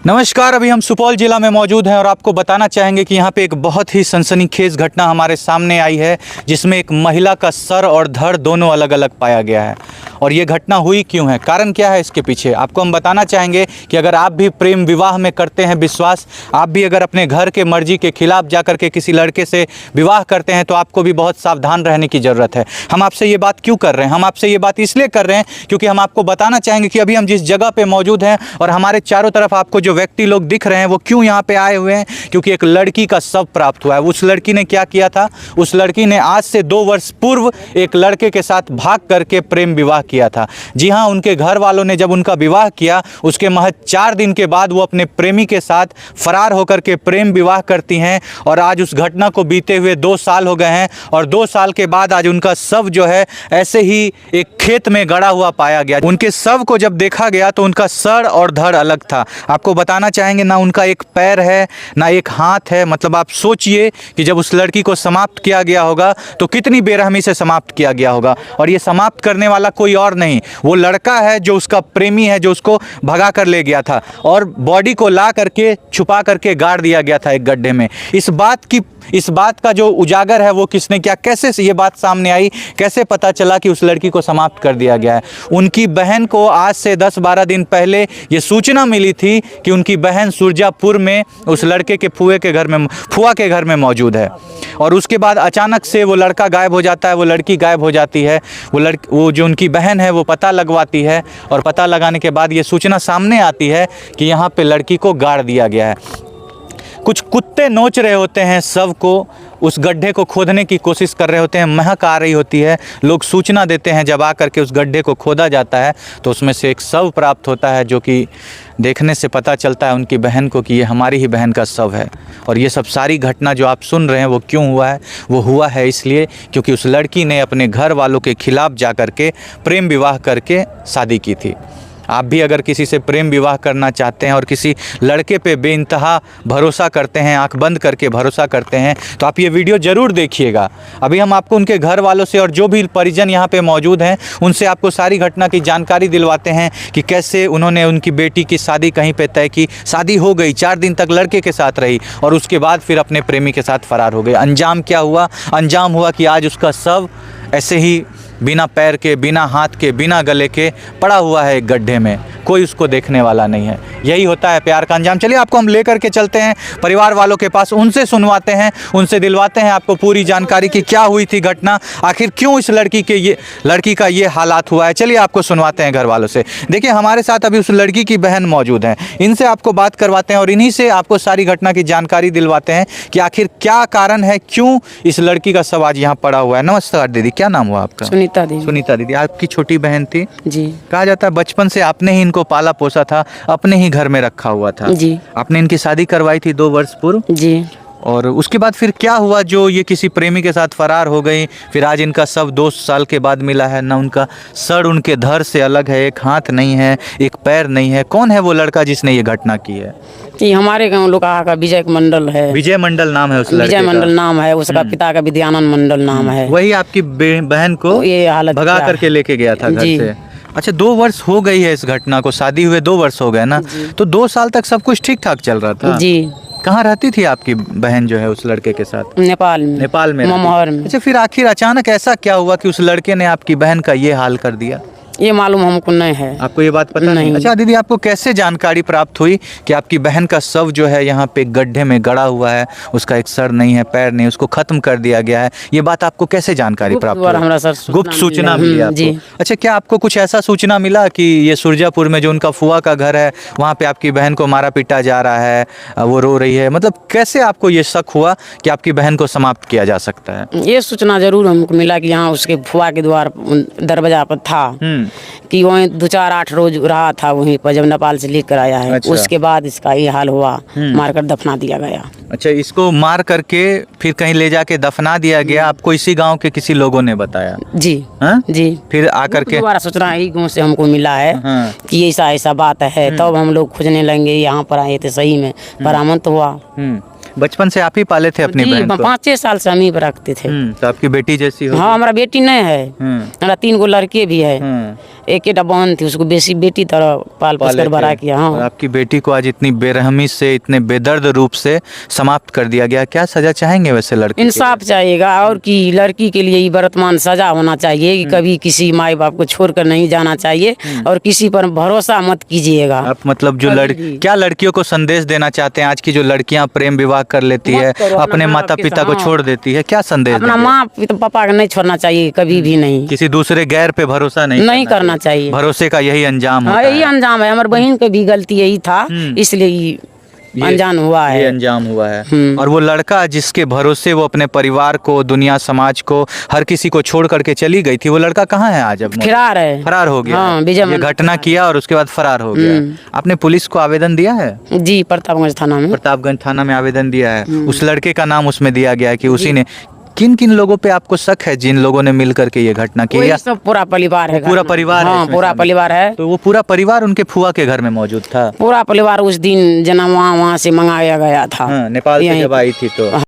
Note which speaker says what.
Speaker 1: नमस्कार, अभी हम सुपौल जिला में मौजूद हैं और आपको बताना चाहेंगे कि यहाँ पे एक बहुत ही सनसनीखेज घटना हमारे सामने आई है, जिसमें एक महिला का सर और धड़ दोनों अलग अलग पाया गया है। और ये घटना हुई क्यों है, कारण क्या है इसके पीछे, आपको हम बताना चाहेंगे कि अगर आप भी प्रेम विवाह में करते हैं विश्वास, आप भी अगर अपने घर के मर्जी के खिलाफ जाकर के किसी लड़के से विवाह करते हैं तो आपको भी बहुत सावधान रहने की ज़रूरत है। हम आपसे ये बात क्यों कर रहे हैं, हम आपसे ये बात इसलिए कर रहे हैं क्योंकि हम आपको बताना चाहेंगे कि अभी हम जिस जगह पर मौजूद हैं और हमारे चारों तरफ आपको जो व्यक्ति लोग दिख रहे हैं वो क्यों यहाँ पे आए हुए हैं, क्योंकि एक लड़की का शव प्राप्त हुआ है। उस लड़की ने क्या किया था, उस लड़की ने आज से 2 वर्ष पूर्व एक लड़के के साथ भाग करके प्रेम विवाह किया था। जी हाँ, उनके घर वालों ने जब उनका विवाह किया उसके महज 4 दिन के बाद वो अपने प्रेमी के साथ फरार होकर के प्रेम विवाह करती हैं और आज उस घटना को बीते हुए 2 साल हो गए हैं और 2 साल के बाद आज उनका शव जो है ऐसे ही एक खेत में गड़ा हुआ पाया गया। उनके शव को जब देखा गया तो उनका सर और धड़ अलग था। आपको बताना चाहेंगे ना उनका एक पैर है ना एक हाथ है। मतलब आप सोचिए कि जब उस लड़की को समाप्त किया गया होगा तो कितनी बेरहमी से समाप्त किया गया होगा। और ये समाप्त करने वाला कोई और नहीं, वो लड़का है जो उसका प्रेमी है, जो उसको भगा कर ले गया था और बॉडी को ला करके छुपा करके गाड़ दिया गया था एक गड्ढे में। इस बात का जो उजागर है वो किसने किया, कैसे ये बात सामने आई, कैसे पता चला कि उस लड़की को समाप्त कर दिया गया है। उनकी बहन को आज से 10-12 दिन पहले ये सूचना मिली थी कि उनकी बहन सुरजापुर में उस लड़के के फुआ के घर में मौजूद है और उसके बाद अचानक से वो लड़का गायब हो जाता है, वो लड़की गायब हो जाती है। वो जो उनकी बहन है वो पता लगवाती है और पता लगाने के बाद ये सूचना सामने आती है कि यहाँ पे लड़की को गाड़ दिया गया है। कुछ कुत्ते नोच रहे होते हैं शव को, उस गड्ढे को खोदने की कोशिश कर रहे होते हैं, महक आ रही होती है, लोग सूचना देते हैं, जब आकर के उस गड्ढे को खोदा जाता है तो उसमें से एक शव प्राप्त होता है, जो कि देखने से पता चलता है उनकी बहन को कि ये हमारी ही बहन का शव है। और ये सब सारी घटना जो आप सुन रहे हैं वो क्यों हुआ है, वो हुआ है इसलिए क्योंकि उस लड़की ने अपने घर वालों के खिलाफ जा कर के प्रेम विवाह करके शादी की थी। आप भी अगर किसी से प्रेम विवाह करना चाहते हैं और किसी लड़के पे बेइंतहा भरोसा करते हैं, आंख बंद करके भरोसा करते हैं, तो आप ये वीडियो ज़रूर देखिएगा। अभी हम आपको उनके घर वालों से और जो भी परिजन यहाँ पे मौजूद हैं उनसे आपको सारी घटना की जानकारी दिलवाते हैं कि कैसे उन्होंने उनकी बेटी की शादी कहीं पे तय की, शादी हो गई, 4 दिन तक लड़के के साथ रही और उसके बाद फिर अपने प्रेमी के साथ फरार हो गए। अंजाम क्या हुआ, अंजाम हुआ कि आज उसका शव ऐसे ही बिना पैर के, बिना हाथ के, बिना गले के पड़ा हुआ है एक गड्ढे में, कोई उसको देखने वाला नहीं है। यही होता है प्यार का अंजाम। चलिए आपको हम लेकर के चलते हैं परिवार वालों के पास, उनसे सुनवाते हैं, उनसे दिलवाते हैं आपको पूरी जानकारी कि क्या हुई थी घटना, आखिर क्यों इस लड़की का ये हालात हुआ है। चलिए आपको सुनवाते हैं घर वालों से। देखिए हमारे साथ अभी उस लड़की की बहन मौजूद हैं, इनसे आपको बात करवाते हैं और इन्हीं से आपको सारी घटना की जानकारी दिलवाते हैं कि आखिर क्या कारण है, क्यों इस लड़की का शव आज यहाँ पड़ा हुआ है। नमस्कार दीदी, क्या नाम हुआ आपका? सुनीता दीदी, आपकी छोटी बहन थी
Speaker 2: जी।
Speaker 1: कहा जाता है बचपन से आपने ही इनको पाला पोसा था, अपने ही घर में रखा हुआ था
Speaker 2: जी।
Speaker 1: आपने इनकी शादी करवाई थी 2 वर्ष पूर्व
Speaker 2: जी।
Speaker 1: और उसके बाद फिर क्या हुआ जो ये किसी प्रेमी के साथ फरार हो गई, फिर आज इनका शव 2 साल के बाद मिला है, ना उनका सर उनके धड़ से अलग है, एक हाथ नहीं है, एक पैर नहीं है। कौन है वो लड़का जिसने ये घटना की है?
Speaker 2: ये हमारे गाँव लोग का विजय मंडल है।
Speaker 1: विजय मंडल नाम है उस लड़के
Speaker 2: विजय
Speaker 1: का?
Speaker 2: मंडल नाम है उसका, पिता का विद्यानंद मंडल नाम है।
Speaker 1: वही आपकी बहन को
Speaker 2: ये हालत
Speaker 1: भगा करके लेके गया था घर से। अच्छा, 2 वर्ष हो गई है इस घटना को, शादी हुए 2 वर्ष हो गए ना, तो 2 साल तक सब कुछ ठीक ठाक चल रहा था
Speaker 2: जी।
Speaker 1: कहाँ रहती थी आपकी बहन जो है उस लड़के के साथ?
Speaker 2: नेपाल में ममहर में।
Speaker 1: अच्छा, फिर आखिर अचानक ऐसा क्या हुआ कि उस लड़के ने आपकी बहन का ये हाल कर दिया?
Speaker 2: ये मालूम हमको नहीं है।
Speaker 1: आपको ये बात पता नहीं? अच्छा दीदी, आपको कैसे जानकारी प्राप्त हुई कि आपकी बहन का शव जो है यहाँ पे गड्ढे में गड़ा हुआ है, उसका एक सर नहीं है, पैर नहीं, उसको खत्म कर दिया गया है, ये बात आपको कैसे जानकारी प्राप्त हुई? गुप्त सूचना मिली आपको? अच्छा, क्या आपको कुछ ऐसा सूचना मिला कि ये सुरजापुर में जो उनका फुआ का घर है वहाँ पे आपकी बहन को मारा पीटा जा रहा है, वो रो रही है? मतलब कैसे आपको ये शक हुआ कि आपकी बहन को समाप्त किया जा सकता है?
Speaker 2: ये सूचना जरूर हमको मिला कि यहाँ उसके फुआ के द्वार दरवाजा पर था कि वहीं 2-4-8 रोज रहा था वहीं पर, जब नेपाल से लेकर आया है। अच्छा। उसके बाद इसका ये हाल हुआ, मारकर दफना दिया गया।
Speaker 1: अच्छा, इसको मार करके फिर कहीं ले जाके दफना दिया गया, आपको इसी गांव के किसी लोगों ने बताया?
Speaker 2: जी।
Speaker 1: हाँ? जी। फिर आकर के
Speaker 2: दोबारा सूचना ही गाँव से हमको मिला है। हाँ। कि ऐसा बात है, तब हम लोग खोजने लगेंगे, यहाँ पर आए थे सही में बरामद हुआ।
Speaker 1: बचपन से आप ही पाले थे अपनी
Speaker 2: जी,
Speaker 1: बहन को?
Speaker 2: 5-6 साल से हम ही पर रखते थे।
Speaker 1: तो आपकी बेटी जैसी हो?
Speaker 2: हाँ, हमारा बेटी नहीं है, हमारा 3 गो लड़के भी है। एक एटा बहन थी, उसको बेटी तरह पाल पोस कर बड़ा किया। हाँ।
Speaker 1: और आपकी बेटी को आज इतनी बेरहमी से, इतने बेदर्द रूप से समाप्त कर दिया गया, क्या सजा चाहेंगे वैसे लड़के?
Speaker 2: इंसाफ चाहिएगा, और कि लड़की के लिए वर्तमान सजा होना चाहिए कि कभी किसी माई बाप को छोड़कर नहीं जाना चाहिए, और किसी पर भरोसा मत कीजिएगा।
Speaker 1: आप मतलब जो क्या लड़कियों को संदेश देना चाहते हैं? आज की जो लड़कियां प्रेम विवाह कर लेती है, अपने माता पिता को छोड़ देती है, क्या संदेश
Speaker 2: अपना
Speaker 1: देंगे?
Speaker 2: माँ पापा को नहीं छोड़ना चाहिए कभी भी नहीं।
Speaker 1: किसी दूसरे गैर पे भरोसा नहीं
Speaker 2: करना चाहिए।
Speaker 1: भरोसे का यही अंजाम
Speaker 2: हाँ,
Speaker 1: होता
Speaker 2: यही
Speaker 1: है।
Speaker 2: अंजाम है। हमारी बहन को भी गलती यही था, इसलिए ये अनजान हुआ है।
Speaker 1: ये अंजाम हुआ है। और वो लड़का जिसके भरोसे वो अपने परिवार को, दुनिया समाज को, हर किसी को छोड़ करके चली गई थी, वो लड़का कहाँ है आज? अब
Speaker 2: फरार है।
Speaker 1: फरार हो गया
Speaker 2: हाँ,
Speaker 1: है। ये घटना किया और उसके बाद फरार हो गया। आपने पुलिस को आवेदन दिया है?
Speaker 2: जी, प्रतापगंज थाना में।
Speaker 1: प्रतापगंज थाना में आवेदन दिया है। उस लड़के का नाम उसमें दिया गया है कि उसी ने। किन किन लोगों पे आपको शक है, जिन लोगों ने मिल करके ये घटना की?
Speaker 2: वही सब पूरा परिवार है।
Speaker 1: पूरा परिवार है
Speaker 2: हाँ,
Speaker 1: इसमें
Speaker 2: पूरा
Speaker 1: शामिल?
Speaker 2: परिवार है।
Speaker 1: तो वो पूरा परिवार उनके फुआ के घर में मौजूद था?
Speaker 2: पूरा परिवार उस दिन जना वहाँ से मंगाया गया था।
Speaker 1: हाँ, नेपाल से जब आई थी तो।